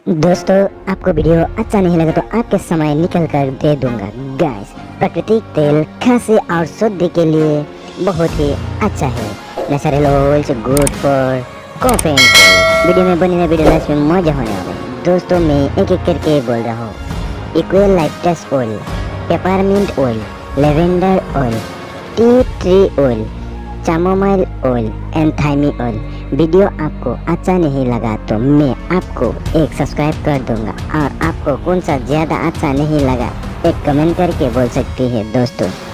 दोस्तों, आपको वीडियो अच्छा नहीं लगा तो आपके समय निकल कर दे दूंगा। गाइस, प्राकृतिक तेल खांसी और सर्दी के लिए बहुत ही अच्छा है। Natural oils good for cough and cold. Video में बनी वीडियो लाइफ में मजा होने वाला है। दोस्तों, मैं एक एक करके बोल रहा हूँ। eucalyptus oil, peppermint oil, lavender oil, tea tree oil, chamomile oil and thyme oil. Video आपको अच्छा नहीं लगा तो मैं आपको एक सब्सक्राइब कर दूंगा, और आपको कौन सा ज़्यादा अच्छा नहीं लगा एक कमेंट करके बोल सकती है दोस्तों।